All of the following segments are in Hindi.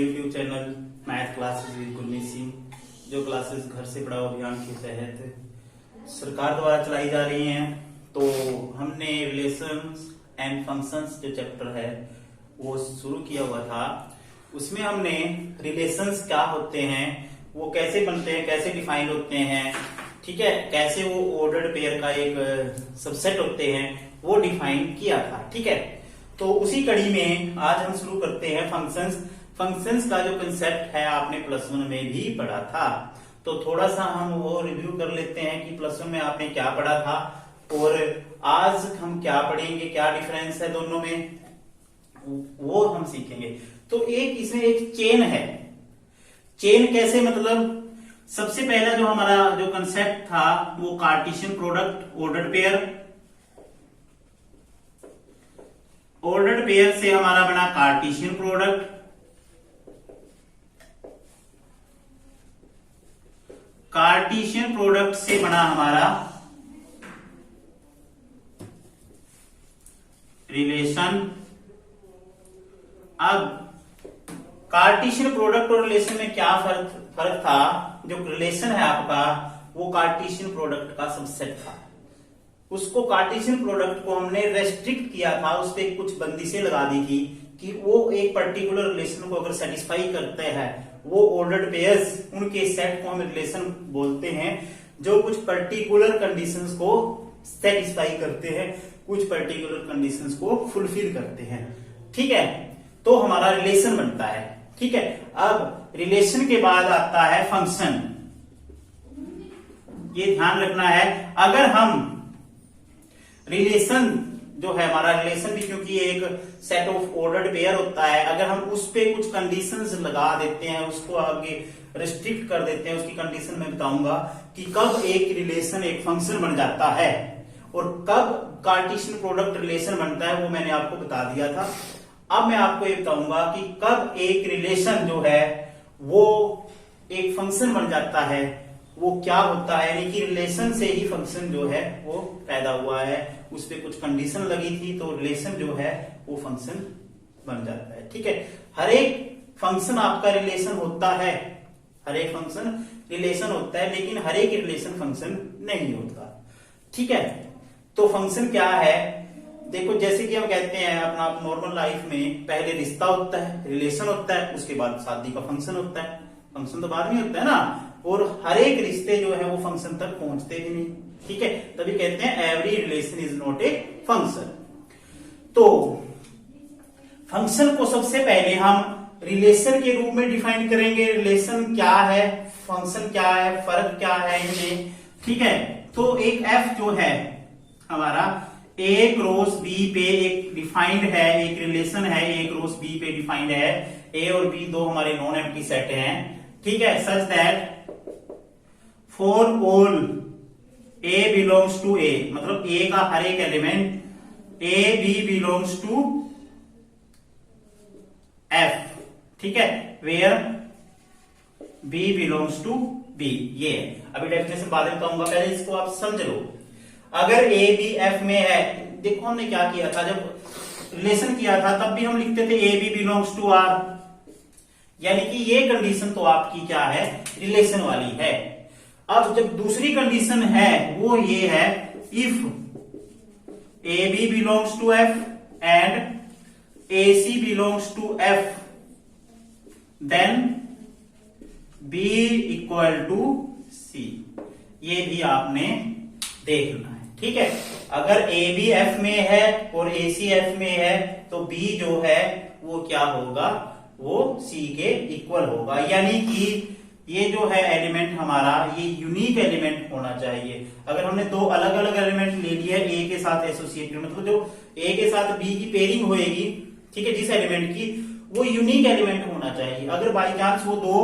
YouTube channel math classes with Gurmeet Singh, जो क्लासेस घर से पढ़ाओ अभियान के तहत सरकार द्वारा चलाई जा रही हैं। तो हमने रिलेशंस एंड फंक्शंस जो चैप्टर है वो शुरू किया हुआ था। उसमें हमने रिलेशंस क्या होते हैं, वो कैसे बनते हैं, कैसे डिफाइन होते हैं, ठीक है, कैसे वो ऑर्डर्ड पेयर का एक सबसेट होते हैं, वो डिफाइन किया था। ठीक है, तो उसी कड़ी में आज हम शुरू करते हैं फंक्शंस। फंक्शंस का जो कंसेप्ट है आपने प्लस वन में भी पढ़ा था, तो थोड़ा सा हम वो रिव्यू कर लेते हैं कि प्लस वन में आपने क्या पढ़ा था और आज हम क्या पढ़ेंगे, क्या डिफरेंस है दोनों में, वो हम सीखेंगे। तो एक इसमें एक चेन है। चेन कैसे, मतलब सबसे पहला जो हमारा जो कंसेप्ट था वो Cartesian product ordered pair. Ordered pair से हमारा बना कार्टेशियन प्रोडक्ट। कार्टेशियन प्रोडक्ट से बना हमारा रिलेशन। अब कार्टेशियन प्रोडक्ट और रिलेशन में क्या फर्क था? जो रिलेशन है आपका वो कार्टेशियन प्रोडक्ट का सबसेट था। उसको कार्टेशियन प्रोडक्ट को हमने रेस्ट्रिक्ट किया था, उस पर कुछ बंदिशें लगा दी थी कि वो एक पर्टिकुलर रिलेशन को अगर सेटिस्फाई करते हैं, वो ऑर्डर्ड पेयर्स, उनके सेट को हम रिलेशन बोलते हैं जो कुछ पर्टिकुलर कंडीशंस को सेटिस्फाई करते हैं, कुछ पर्टिकुलर कंडीशंस को फुलफिल करते हैं। ठीक है, तो हमारा रिलेशन बनता है। ठीक है, अब रिलेशन के बाद आता है फंक्शन। ये ध्यान रखना है, अगर हम रिलेशन जो है हमारा रिलेशन भी, क्योंकि एक सेट ऑफ ऑर्डर्ड पेयर होता है, अगर हम उस पे कुछ कंडीशंस लगा देते हैं, उसको आगे रिस्ट्रिक्ट कर देते हैं, उसकी कंडीशन मैं बताऊंगा कि कब एक रिलेशन एक फंक्शन बन जाता है और कब कार्टेशियन प्रोडक्ट रिलेशन बनता है, वो मैंने आपको बता दिया था। अब मैं आपको ये बताऊंगा कि कब एक रिलेशन जो है वो एक फंक्शन बन जाता है, वो क्या होता है। यानी कि रिलेशन से ही फंक्शन जो है वो पैदा हुआ है, उस पर कुछ कंडीशन लगी थी, तो रिलेशन जो है वो फंक्शन बन जाता है। ठीक है, हर एक फंक्शन आपका रिलेशन होता है, हर एक फंक्शन रिलेशन होता है, लेकिन हर एक रिलेशन फंक्शन नहीं होता। ठीक है, तो फंक्शन क्या है? देखो, जैसे कि हम कहते हैं अपना नॉर्मल लाइफ में पहले रिश्ता होता है, रिलेशन होता है, उसके बाद शादी का फंक्शन होता है। फंक्शन तो बाद में होता है ना, और हर एक रिश्ते जो है वो फंक्शन तक पहुंचते भी नहीं। ठीक है, तभी कहते हैं every relation is not a function. तो फंक्शन को सबसे पहले हम रिलेशन के रूप में डिफाइन करेंगे। रिलेशन क्या है, फंक्शन क्या है, फर्क क्या है इनमें। ठीक है, तो एक एफ जो है हमारा ए क्रॉस बी पे एक डिफाइंड है, एक रिलेशन है, ए क्रॉस बी पे डिफाइंड है। ए और बी दो हमारे नॉन एम्प्टी सेट हैं। ठीक है, such that for all A belongs to A, मतलब ए का हर एक element A B belongs to F. ठीक है, where B belongs to B. ये अभी डेफिनेशन बाद में बताऊंगा, पहले इसको आप समझ लो। अगर ए बी एफ में है, देखो हमने क्या किया था, जब रिलेशन किया था तब भी हम लिखते थे a B belongs to R, यानी कि ये कंडीशन तो आपकी क्या है, रिलेशन वाली है। अब जब दूसरी कंडीशन है वो ये है, if A B belongs to F and A C belongs to F, then B equal to C. ये भी आपने देखना है। ठीक है, अगर ए बी एफ में है और ए सी एफ में है तो बी जो है वो क्या होगा, वो सी के इक्वल होगा। यानी कि ये जो है एलिमेंट हमारा, ये यूनिक एलिमेंट होना चाहिए। अगर हमने दो अलग अलग एलिमेंट ले लिया ए के साथ एसोसिएटेड, मतलब जो ए के साथ बी की पेयरिंग होएगी, ठीक है, जिस एलिमेंट की, वो यूनिक एलिमेंट होना चाहिए। अगर बाई चांस वो दो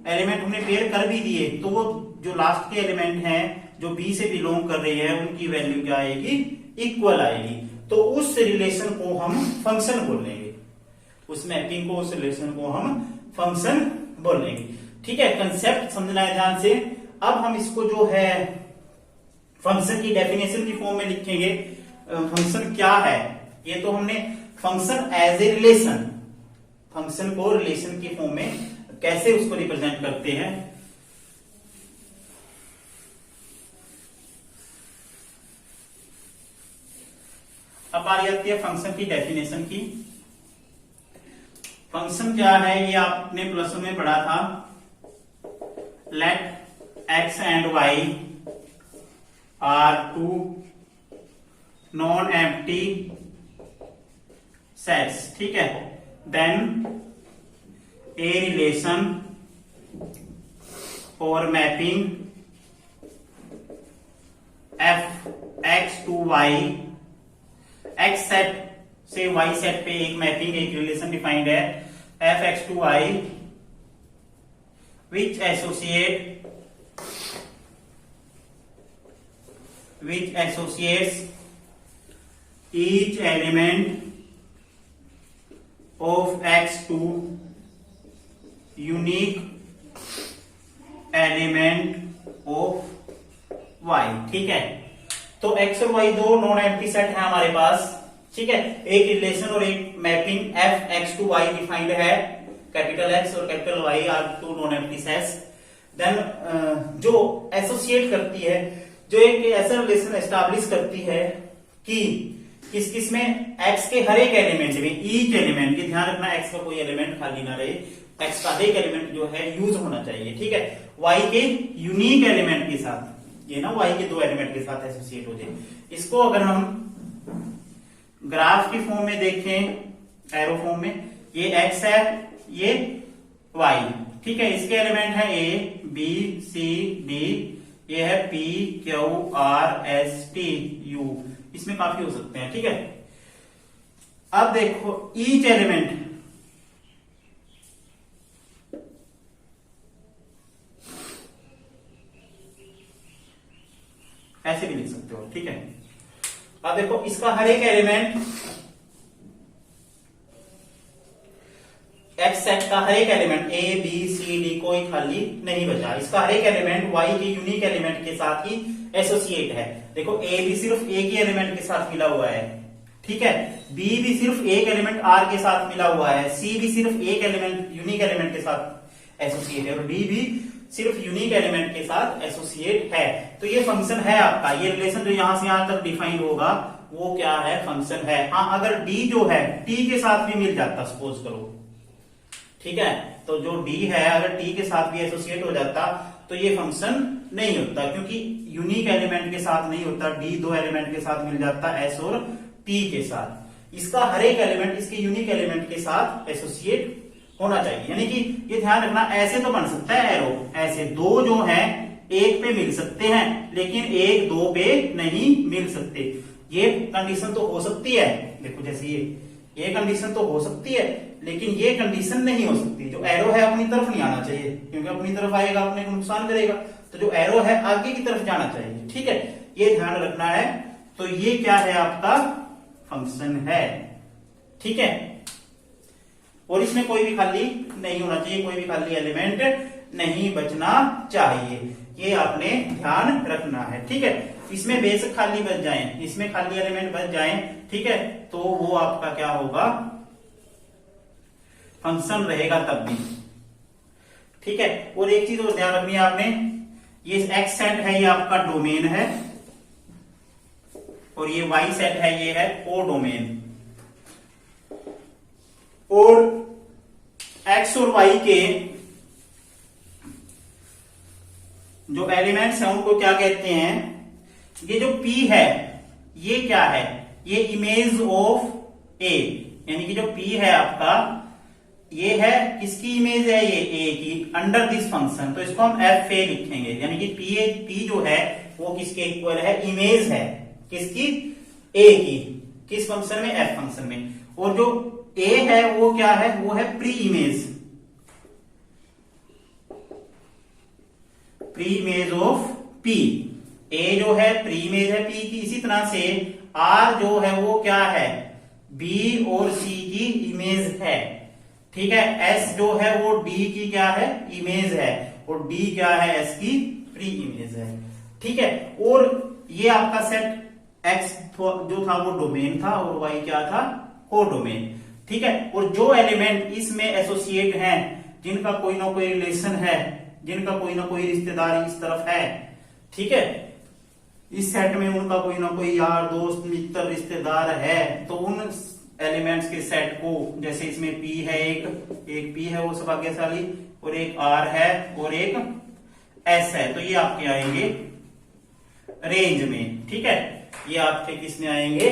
एलिमेंट हमने पेयर कर भी दिए तो वो जो लास्ट के एलिमेंट हैं जो बी से बिलोंग कर रही है उनकी वैल्यू क्या आएगी, इक्वल आएगी। तो उस रिलेशन को हम फंक्शन बोलेंगे, उस मैपिंग को, उस रिलेशन को हम फंक्शन बोलेंगे। ठीक है, कंसेप्ट समझना है ध्यान से। अब हम इसको जो है फंक्शन की डेफिनेशन की फॉर्म में लिखेंगे। फंक्शन क्या है, ये तो हमने function as a relation, function को रिलेशन की फॉर्म में कैसे उसको रिप्रेजेंट करते हैं। अब आ जाती है फंक्शन की डेफिनेशन की। फंक्शन क्या है ये आपने प्लस वन में पढ़ा था। Let x and y are two non empty sets, ठीक है, देन ए रिलेशन और mapping f x to y, x set से वाई सेट पे एक मैपिंग, एक रिलेशन डिफाइंड है f x to y which associates each element of x to unique element of y, ठीक है। तो x और y दो नॉन एम्प्टी सेट है हमारे पास, ठीक है। एक रिलेशन और एक mapping f x to y defined है, कैपिटल X और capital Y are two non empty sets. Then जो एसोसिएट करती है, जो एक ऐसा रिलेशन एस्टैब्लिश करती है कि किस किस में x के हर एक एलिमेंट में, ईच एलिमेंट की ध्यान रखना, x का कोई एलिमेंट खाली ना रहे, x का हर एक एलिमेंट जो है यूज होना चाहिए, ठीक है। y के यूनिक एलिमेंट के साथ, ये ना y के दो एलिमेंट के साथ एसोसिएट हो जाए। इसको अगर हम ग्राफ की फॉर्म में देखें, एरो फॉर्म में, ये x है, ये y, ठीक है। इसके एलिमेंट है a b c d, ये है p q r s t u, इसमें काफी हो सकते हैं, ठीक है। अब देखो ईच एलिमेंट, ऐसे भी लिख सकते हो, ठीक है। अब देखो इसका हर एक एलिमेंट, एक्स सेट का हर एक एलिमेंट ए बी सी डी कोई खाली नहीं बचा, इसका हर एक एलिमेंट वाई के यूनिक एलिमेंट के साथ ही एसोसिएट है। देखो ए भी सिर्फ एक ही एलिमेंट के साथ मिला हुआ है, ठीक है। बी भी सिर्फ एक एलिमेंट आर के साथ मिला हुआ है, सी भी सिर्फ एक एलिमेंट यूनिक एलिमेंट के साथ एसोसिएट है, और डी भी सिर्फ यूनिक एलिमेंट के साथ एसोसिएट है। तो ये फंक्शन है आपका, ये रिलेशन जो यहां से यहां तक डिफाइन होगा वो क्या है, फंक्शन है। हाँ, अगर डी जो है टी के साथ भी मिल जाता, सपोज करो, ठीक है, तो जो डी है अगर टी के साथ भी एसोसिएट हो जाता तो ये फंक्शन नहीं होता, क्योंकि यूनिक एलिमेंट के साथ नहीं होता, डी दो एलिमेंट के साथ मिल जाता, एस और टी के साथ। इसका हर एक एलिमेंट इसके यूनिक एलिमेंट के साथ एसोसिएट होना चाहिए, यानी कि ये ध्यान रखना, ऐसे तो बन सकता है एरो, ऐसे दो जो है एक पे मिल सकते हैं लेकिन एक दो पे नहीं मिल सकते। ये कंडीशन तो हो सकती है, देखो जैसे ये कंडीशन तो हो सकती है, लेकिन ये कंडीशन नहीं हो सकती। जो एरो है अपनी तरफ नहीं आना चाहिए, क्योंकि अपनी तरफ आएगा अपने को नुकसान करेगा, तो जो एरो है आगे की तरफ जाना चाहिए, ठीक है, ये ध्यान रखना है। तो ये क्या है, आपका फंक्शन है, ठीक है। और इसमें कोई भी खाली नहीं होना चाहिए, कोई भी खाली एलिमेंट नहीं बचना चाहिए, ये आपने ध्यान रखना है, ठीक है। इसमें बेशक खाली बच जाए, इसमें खाली एलिमेंट बच जाए, ठीक है, तो वो आपका क्या होगा, फंक्शन रहेगा तब भी, ठीक है। और एक चीज और ध्यान रखनी है आपने, ये एक्स सेट है, ये आपका डोमेन है, और ये वाई सेट है, ये है को डोमेन। और एक्स और वाई के जो एलिमेंट्स हैं उनको क्या कहते हैं, ये जो P है ये क्या है, ये इमेज ऑफ ए, यानी कि जो P है आपका, ये है किसकी इमेज है, ये ए की, अंडर दिस फंक्शन, तो इसको हम एफ ए लिखेंगे, यानी कि P जो है वो किसके इक्वल है, इमेज है किसकी, ए की, किस फंक्शन में, एफ फंक्शन में। और जो ए है वो क्या है, वो है pre image, pre image of P। ए जो है प्री इमेज है P की, इसी तरह से R जो है वो क्या है, B और C की इमेज है, ठीक है। S जो है वो D की क्या है, इमेज है, और D क्या है, S की प्री इमेज है, ठीक है। और ये आपका सेट X जो था वो डोमेन था, और Y क्या था, को डोमेन, ठीक है। और जो एलिमेंट इसमें एसोसिएट हैं, जिनका कोई ना कोई रिलेशन है, जिनका कोई ना कोई रिश्तेदार इस तरफ है, ठीक है, इस सेट में उनका कोई ना कोई यार दोस्त मित्र रिश्तेदार है, तो उन एलिमेंट्स के सेट को, जैसे इसमें P है, एक P है वो सौभाग्यशाली, और एक R है और एक S है, तो ये आपके आएंगे रेंज में, ठीक है। ये आपके किस में आएंगे?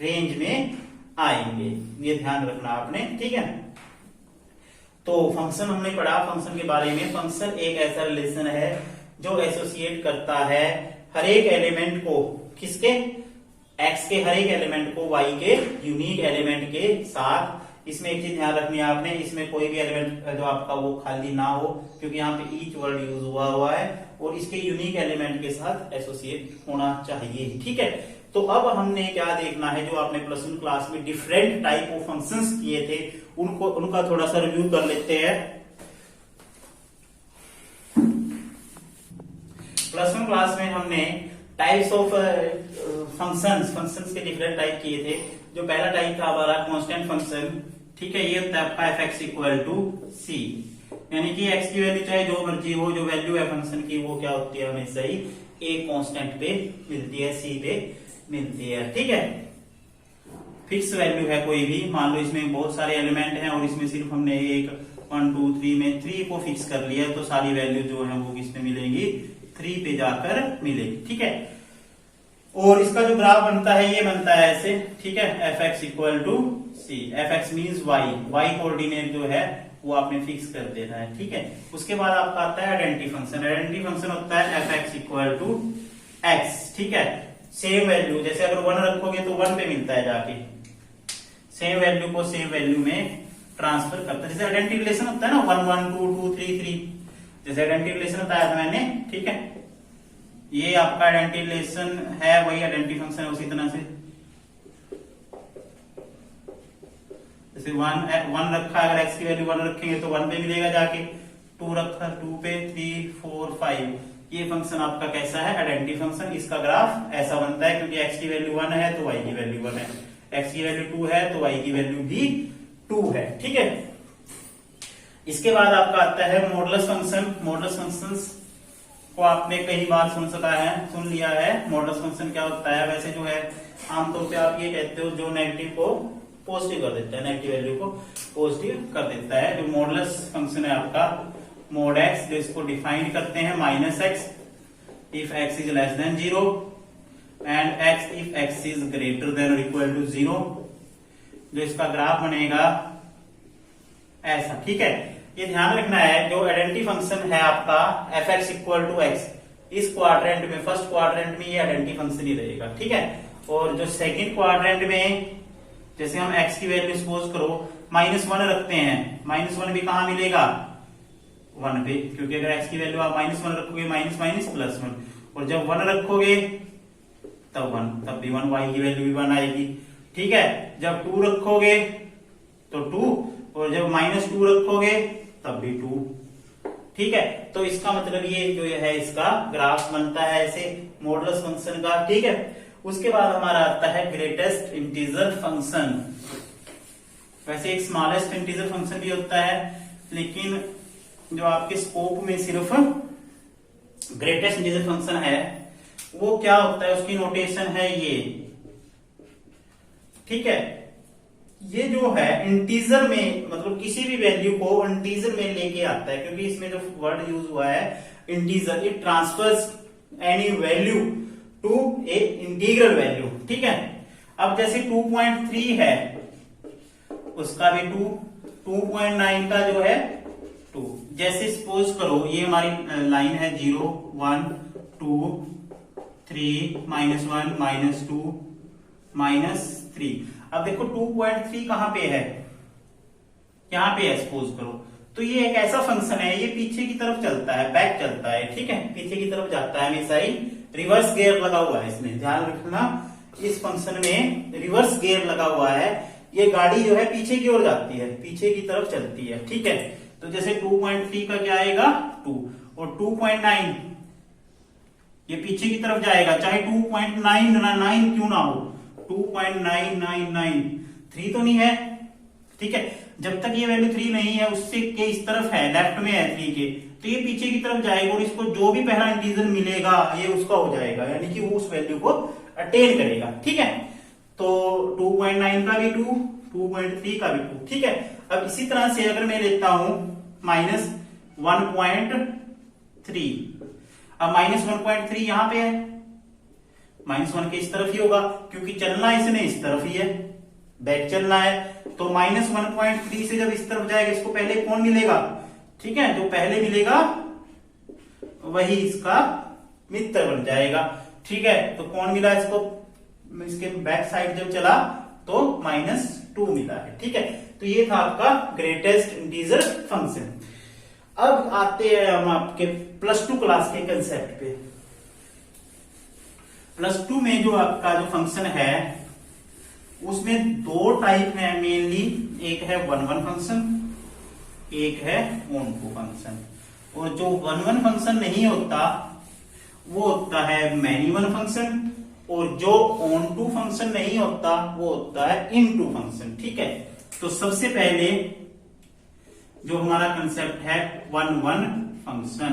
रेंज में आएंगे, ये ध्यान रखना आपने, ठीक है। तो फंक्शन हमने पढ़ा, फंक्शन के बारे में। फंक्शन एक ऐसा रिलेशन है जो एसोसिएट करता है हर एक एलिमेंट को, किसके? एक्स के हर एक एलिमेंट को वाई के यूनिक एलिमेंट के साथ। इसमें एक चीज ध्यान रखनी है आपने, इसमें कोई भी एलिमेंट जो आपका वो खाली ना हो, क्योंकि यहाँ पे ईच वर्ड यूज हुआ है, और इसके यूनिक एलिमेंट के साथ एसोसिएट होना चाहिए, ठीक है। तो अब हमने क्या देखना है, जो आपने प्लस 1 क्लास में डिफरेंट टाइप ऑफ फंक्शंस किए थे, उनका थोड़ा सा रिव्यू कर लेते हैं। प्लस 1 क्लास में हमने टाइप्स ऑफ फंक्शंस के डिफरेंट टाइप किए थे। जो पहला टाइप था हमारा कांस्टेंट फंक्शन, ठीक है, ये होता है आपका fx इक्वल टू c, यानी कि x की वैल्यू चाहे जो मर्जी हो, जो वैल्यू है फंक्शन की वो क्या होती है, हमेशा ही एक कांस्टेंट पे मिलती है, c पे मिलती है, ठीक है। फिक्स वैल्यू है कोई भी, मान लो इसमें बहुत सारे एलिमेंट हैं और इसमें सिर्फ हमने एक 1 2 3 में 3 को फिक्स कर लिया, तो सारी वैल्यू जो है वो किस पे मिलेंगी? 3 पे जाकर मिलेगी, ठीक है। और इसका जो ग्राफ बनता है ये बनता है ऐसे, ठीक है, fx equal to c, fx means y coordinate जो है वो आपने फिक्स कर देना है, ठीक है। उसके बाद आपका आता है आइडेंटिटी फंक्शन। आइडेंटिटी फंक्शन होता है fx इक्वल टू x, ठीक है। सेम वैल्यू, जैसे अगर 1 रखोगे तो 1 पे मिलता है जाके, सेम वैल्यू को सेम वैल्यू में ट्रांसफर करता है। जैसे आइडेंटिटी रिलेशन होता है ना, 1 1 2 2 3 3, जैसे आइडेंटिटी रिलेशन बताया था मैंने, ठीक है। ये आपका आइडेंटिटी रिलेशन है, वही आइडेंटिटी फंक्शन है उसी तरह से। जैसे 1 रखा, अगर x की वैल्यू 1 रखेंगे तो 1 पे मिलेगा जाके, 2 रखा 2 पे, 3 4 5, ये फंक्शन आपका कैसा है? Identity function. इसका ग्राफ ऐसा बनता है, क्योंकि x की वैल्यू 1 है तो y की वैल्यू 1 है, x की वैल्यू 2 है तो y की वैल्यू भी 2 है, ठीक है। इसके बाद आपका आता है मॉडुलस फंक्शन। मॉडुलस फंक्शंस को आपने कई बार सुन लिया है। मॉडुलस फंक्शन क्या होता है? वैसे जो है आमतौर पे आप ये कहते हो जो नेगेटिव को पॉजिटिव कर देता है, नेगेटिव वैल्यू को पॉजिटिव कर देता है। जो मॉडुलस फंक्शन है आपका mod x, जो इसको डिफाइन करते हैं -x if x is less than 0 and x if x is greater than और इक्वल टू 0। जो इसका ग्राफ बनेगा ऐसा, ठीक है। ये ध्यान रखना है, जो आइडेंटिटी फंक्शन है आपका fx इक्वल टू x, इस क्वाड्रेंट में, फर्स्ट क्वाड्रेंट में ये आइडेंटिटी फंक्शन ही रहेगा, ठीक है। और जो सेकंड क्वाड्रेंट में, जैसे हम x की वैल्यू सपोज करो -1 रखते हैं, -1 भी कहां मिलेगा? 1 पे, क्योंकि अगर x की वैल्यू आप -1 रखोगे माइनस माइनस प्लस 1, और जब 1 रखोगे तब 1, तब भी 1, y की वैल्यू भी 1 आएगी, ठीक है। जब 2 रखोगे तो 2, और जब -2 रखोगे तब भी 2, ठीक है। तो इसका मतलब ये जो है इसका ग्राफ बनता है ऐसे मॉडुलस फंक्शन का, ठीक है। उसके बाद हमारा आता है ग्रेटेस्ट इंटीजर फंक्शन। वैसे एक स्मॉलेस्ट इंटीजर फंक्शन भी होता है, लेकिन जो आपके स्कोप में सिर्फ ग्रेटेस्ट इंटीजर फंक्शन है, वो क्या होता है? उसकी नोटेशन है ये, ठीक है। ये जो है इंटीजर में, मतलब किसी भी वैल्यू को इंटीजर में लेके आता है, क्योंकि इसमें जो वर्ड यूज हुआ है integer, it transfers any value to a integral value, ठीक है। अब जैसे 2.3 है, उसका भी 2, 2.9 का जो है 2। जैसे सपोज करो ये हमारी लाइन है 0 1 2 3 -1 -2 -3। अब देखो 2.3 कहां पे है? यहां पे है सपोज करो। तो ये एक ऐसा फंक्शन है, ये पीछे की तरफ चलता है, बैक चलता है, ठीक है, पीछे की तरफ जाता है हमेशा ही। रिवर्स गियर लगा हुआ है इसमें, ध्यान रखना, इस फंक्शन में रिवर्स गियर लगा हुआ है। ये गाड़ी जो है पीछे की ओर जाती है, पीछे की तरफ चलती है, ठीक है। तो जैसे 2.3 का क्या आएगा? 2, और 2.9 ये पीछे की तरफ जाएगा, चाहे 2.9 क्यों ना हो, 2.999, 3 तो नहीं है, ठीक है, जब तक ये वैल्यू 3 नहीं है, उससे के इस तरफ है, लेफ्ट में है 3 के, तो ये पीछे की तरफ जाएगा और इसको जो भी पहला इंटीजर मिलेगा ये उसका हो जाएगा, यानी कि वो उस वैल्यू को अटेन करेगा। ठीक है, तो 2.9 का भी 2, 2.3 का भी 2। ठीक है, अब इसी तरह से अगर मैं लेता हूं -1.3, अब -1.3 यहां पे है, -1 के इस तरफ ही होगा क्योंकि चलना इसने इस तरफ ही है, बैक चलना है, तो -1.3 से जब इस तरफ जाएगा इसको पहले कौन मिलेगा, ठीक है, जो पहले मिलेगा वही इसका मित्र बन जाएगा। ठीक है, तो कौन मिला इसको, इसके बैक साइड जब चला तो -2 मिला है। ठीक है, तो ये था आपका ग्रेटेस्ट इंटीजर फंक्शन। अब आते हैं हम आपके +2 क्लास के कंसेप्ट पे। +2 में जो आपका जो फंक्शन है उसमें 2 टाइप है मेनली, एक है 1-1 फंक्शन, एक है ऑन-टू फंक्शन। और जो 1-1 फंक्शन नहीं होता वो होता है मैनी-वन फंक्शन, और जो ऑन-टू फंक्शन नहीं होता वो होता है इन-टू फंक्शन। ठीक है, तो सबसे पहले जो हमारा कंसेप्ट है 1-1 फंक्शन,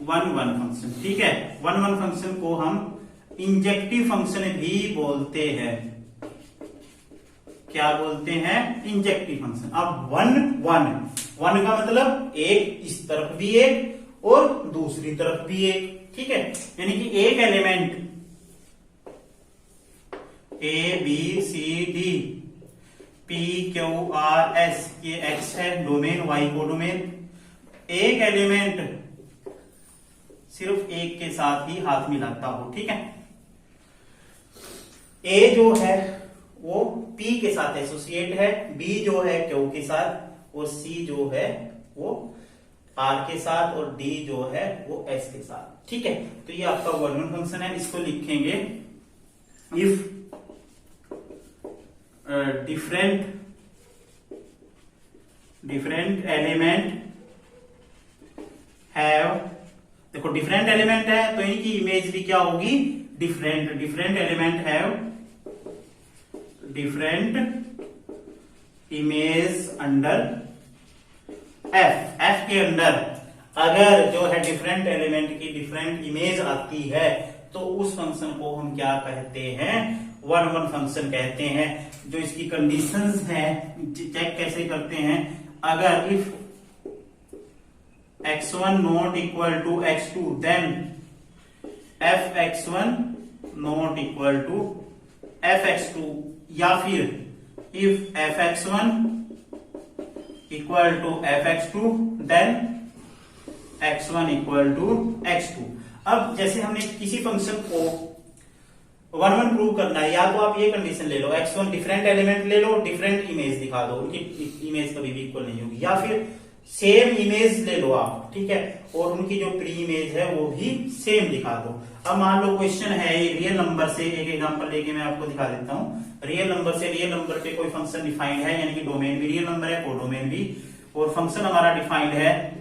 1-1 फंक्शन। ठीक है, 1-1 फंक्शन को हम इंजेक्टिव फंक्शन भी बोलते हैं। क्या बोलते हैं, इंजेक्टिव फंक्शन। अब 1-1 का मतलब एक इस तरफ भी एक और दूसरी तरफ भी एक। ठीक है, यानी कि एक element A B C D P Q R S ये X है डोमेन, Y को डोमेन, एक एलिमेंट सिर्फ एक के साथ ही हाथ मिलाता हो। ठीक है, A जो है वो P के साथ एसोसिएट है, B जो है Q के साथ, और C जो है वो R के साथ, और D जो है वो S के साथ। ठीक है, तो ये आपका 1-1 फंक्शन है। इसको लिखेंगे इफ डिफरेंट एलिमेंट हैव, देखो डिफरेंट एलिमेंट है तो इनकी इमेज भी क्या होगी, different. Different element have different image under F के अंदर अगर जो है डिफरेंट एलिमेंट की डिफरेंट इमेज आती है तो उस फंक्शन को हम क्या कहते हैं, 1-1 फंक्शन कहते हैं। जो इसकी कंडीशंस हैं चेक कैसे करते हैं, अगर if x1 not equal to x2 then fx1 not equal to fx2, या फिर if fx1 equal to fx2 then x1 equal to x2। अब जैसे हमने किसी फंक्शन को 1-1 प्रूव करना है, या तो आप ये कंडीशन ले लो, x1 डिफरेंट एलिमेंट ले लो, डिफरेंट इमेज दिखा दो, उनकी इमेज कभी भी इक्वल नहीं होगी, या फिर सेम इमेज ले लो आप, ठीक है, और उनकी जो प्री इमेज है वो भी सेम दिखा दो। अब मान लो क्वेश्चन है रियल नंबर से, एक एग्जांपल लेके मैं आपको दिखा देता हूं। रियल नंबर से रियल नंबर पे कोई फंक्शन डिफाइंड है, यानी कि डोमेन भी रियल नंबर है, कोडोमेन भी, और फंक्शन हमारा डिफाइंड है,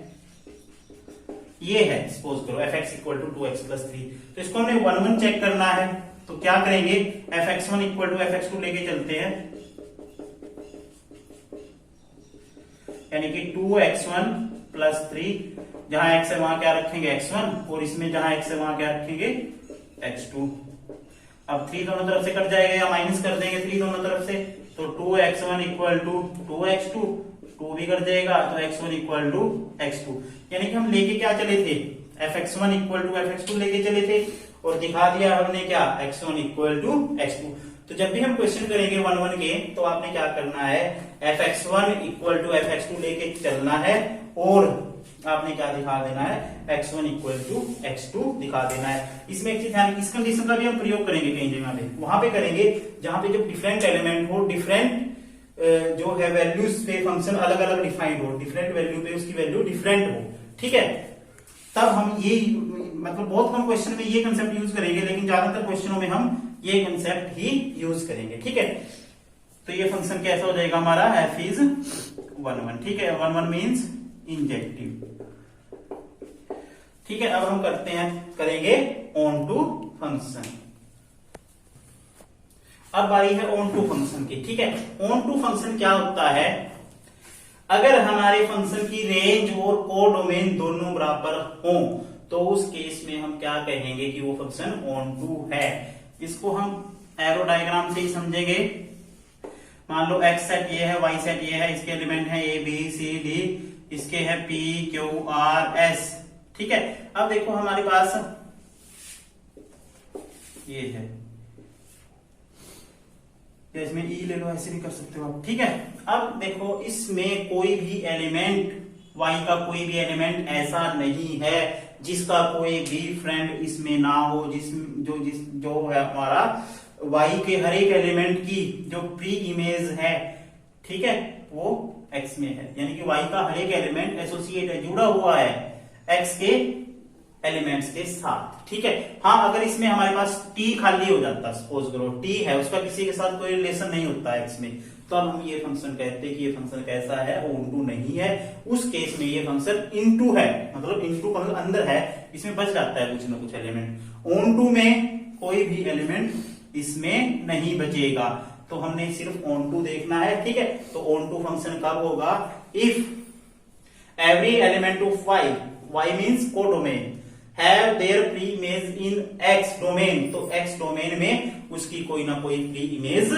ये है, सपोज करो fx इक्वल टू 2x+3। तो इसको हमने 1-1 चेक करना है, तो क्या करेंगे, fx1 इक्वल टू fx2 लेके चलते हैं, यानी कि 2x1+3, जहां x है वहां क्या रखेंगे x1, और इसमें जहां x है वहां क्या रखेंगे x2। अब 3 दोनों तरफ से कट जाएगा, या माइनस कर देंगे 3 दोनों तरफ से, तो 2x1 इक्वल टू 2x2, 2 भी कर देगा तो x1 इक्वल टू x2। यानी कि हम लेके क्या चले थे, fx1 इक्वल टू fx2 लेके चले थे, और दिखा दिया हमने क्या, x1 इक्वल टू x2। तो जब भी हम क्वेश्चन करेंगे 1-1 के, तो आपने क्या करना है, fx1 इक्वल टू fx2 लेके चलना है, और आपने क्या दिखा देना है, x1 इक्वल टू x2 दिखा देना है। इसमें एक चीज ध्यान, इस कंडीशन का भी हम प्रयोग करेंगे कहीं जगह पे, वहां पे करेंगे जहां पे जब डिफरेंट एलिमेंट हो, डिफरेंट जो है वैल्यूज पे फंक्शन अलग अलग डिफाइंड हो, डिफरेंट वैल्यू पे उसकी वैल्यू डिफरेंट हो। ठीक है, तब हम ये मतलब बहुत कम क्वेश्चन में ये कंसेप्ट यूज करेंगे, लेकिन ज्यादातर क्वेश्चनों में हम ये कंसेप्ट ही यूज करेंगे। ठीक है, तो ये फंक्शन कैसा हो जाएगा हमारा, f इज 1-1। ठीक है, 1-1 मीन्स इंजेक्टिव। ठीक है, अब हम करेंगे ऑन टू फंक्शन। अब बारी है ऑन टू फंक्शन की। ठीक है, ऑन टू फंक्शन क्या होता है, अगर हमारे फंक्शन की रेंज और कोडोमेन दोनों बराबर हो तो उस केस में हम क्या कहेंगे कि वो फंक्शन ऑन टू है। इसको हम एरो डायग्राम से ही समझेंगे। मान लो एक्स सेट ये है, वाई सेट ये है, इसके एलिमेंट है ए बी सी डी, इसके है पी क्यू आर एस। ठीक है, अब देखो हमारे पास ये है, इसमें ई ले लो, ऐसे भी कर सकते हो आप। ठीक है, अब देखो इसमें कोई भी एलिमेंट y का कोई भी एलिमेंट ऐसा नहीं है जिसका कोई भी फ्रेंड इसमें ना हो, जो है हमारा y के हर एक एलिमेंट की जो प्री इमेज है, ठीक है, वो x में है। यानी कि y का हर एक एलिमेंट एसोसिएट है, जुड़ा हुआ है x के एलिमेंट्स के साथ। ठीक है, हाँ अगर इसमें हमारे पास t खाली हो जाता, सपोज करो t है, उसका किसी के साथ कोई रिलेशन नहीं होता है x में, तो अब हम ये फंक्शन कहते हैं कि ये फंक्शन कैसा है, ऑन टू नहीं है। उस केस में ये फंक्शन इनटू है, मतलब इनटू मतलब अंदर है, इसमें बच जाता है कुछ ना कुछ एलिमेंट। ऑन टू में कोई भी एलिमेंट इसमें नहीं बचेगा, तो हमने सिर्फ ऑन टू देखना है। ठीक है, तो ऑन टू फंक्शन कब होगा, if every element of y means codomain have their pre image in x domain, तो x डोमेन में उसकी कोई ना कोई प्री इमेज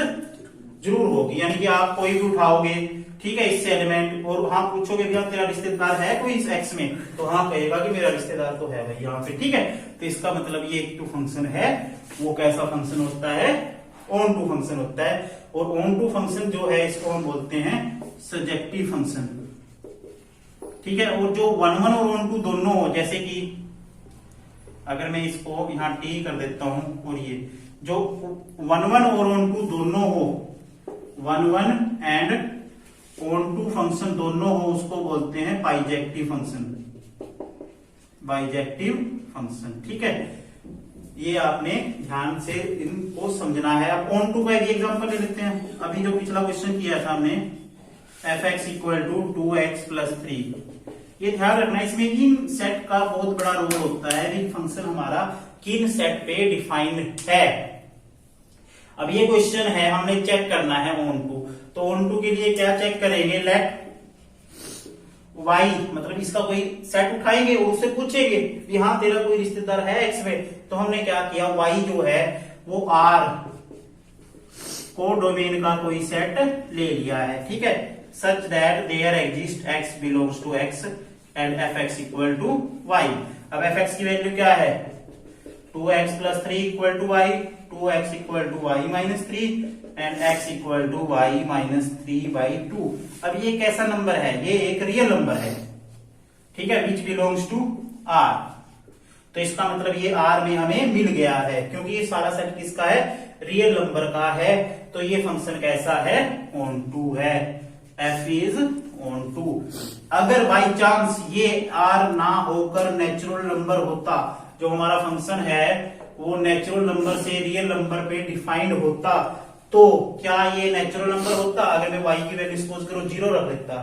जरूर होगी। यानी कि आप कोई भी उठाओगे, ठीक है, इससे एलिमेंट, और हाँ पूछोगे भैया तेरा रिश्तेदार है कोई इस x में, तो हाँ कहेगा कि मेरा रिश्तेदार तो है भाई यहाँ पे। ठीक है, तो इसका मतलब ये टू फंक्शन है, वो कैसा फंक्शन होता है, ऑन टू फंक्शन होता है। और ऑन टू फंक्शन जो है इसको हम बोलते हैं सर्जेक्टिव फंक्शन। ठीक है, और जो वन वन और ऑन टू दोनों हो, जैसे कि अगर मैं इसको यहाँ टी कर देता हूं, और ये जो वन वन और ऑन टू दोनों हो, one one and onto function दोनों हो, उसको बोलते हैं बाइजेक्टिव फंक्शन, बाइजेक्टिव फंक्शन। ठीक है, ये आपने ध्यान से इनको समझना है। अब ऑन टू का एक एग्जांपल ले लेते हैं। अभी जो पिछला क्वेश्चन किया था हमने, F x equal to 2x+3, ये ध्यान रखना, इसमें इन सेट का बहुत बड़ा रोल होता है। इन फंक्शन हमारा किन सेट पे डिफाइंड है। अब ये क्वेश्चन है, हमने चेक करना है ऑन टू, तो ऑन टू के लिए क्या चेक करेंगे, लेट y, मतलब इसका कोई सेट उठाएंगे, उससे पूछेंगे कि हाँ तेरा कोई रिश्तेदार है x में, तो हमने क्या किया, y जो है वो r को डोमेन का कोई सेट ले लिया है। ठीक है, such that there exist x belongs to x and fx equal to y। अब fx की वैल्यू क्या है, 2x+3 equal to y, 2x equal to y minus 3 and x equal to y minus 3/2। अब ये कैसा नंबर है, ये एक रियल नंबर है। ठीक है, विच बिलोंग्स टू r, तो इसका मतलब ये r में हमें मिल गया है, क्योंकि ये सारा सेट किसका है, रियल नंबर का है। तो ये फंक्शन कैसा है, ऑन टू है, f इज ऑन टू। अगर बाई चांस ये r ना होकर नेचुरल नंबर होता, जो हमारा फंक्शन है वो नेचुरल नंबर से रियल नंबर पे डिफाइंड होता, तो क्या ये नेचुरल नंबर होता, अगर मैं y की वैल्यू सपोज करो 0 रख देता,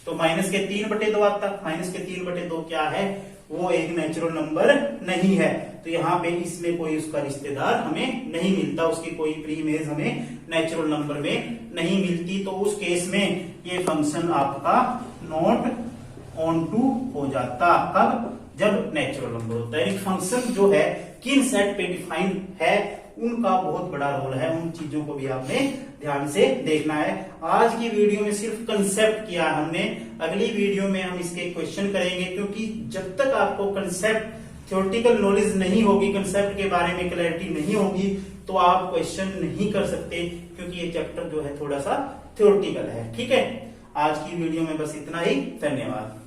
तो माइनस के 3/2 आता। माइनस के 3/2 क्या है, वो एक नेचुरल नंबर नहीं है। तो यहाँ पे इसमें कोई उसका रिश्तेदार हमें नहीं मिलता, उसकी कोई प्री इमेज हमें नेचुरल नंबर में नहीं मिलती। तो उस केस में ये फंक्शन आपका नॉट ऑन टू हो जाता। कब, जब नेचुरल नंबर होता है। फंक्शन जो है किन सेट पे डिफाइंड है, उनका बहुत बड़ा रोल है, उन चीजों को भी आपने ध्यान से देखना है। आज की वीडियो में सिर्फ कंसेप्ट किया हमने, अगली वीडियो में हम इसके क्वेश्चन करेंगे, क्योंकि जब तक आपको कंसेप्ट थ्योरेटिकल नॉलेज नहीं होगी, कंसेप्ट के बारे में क्लैरिटी नहीं होगी, तो आप क्वेश्चन नहीं कर सकते, क्योंकि ये चैप्टर जो है थोड़ा सा थ्योरेटिकल है। ठीक है, आज की वीडियो में बस इतना ही, धन्यवाद।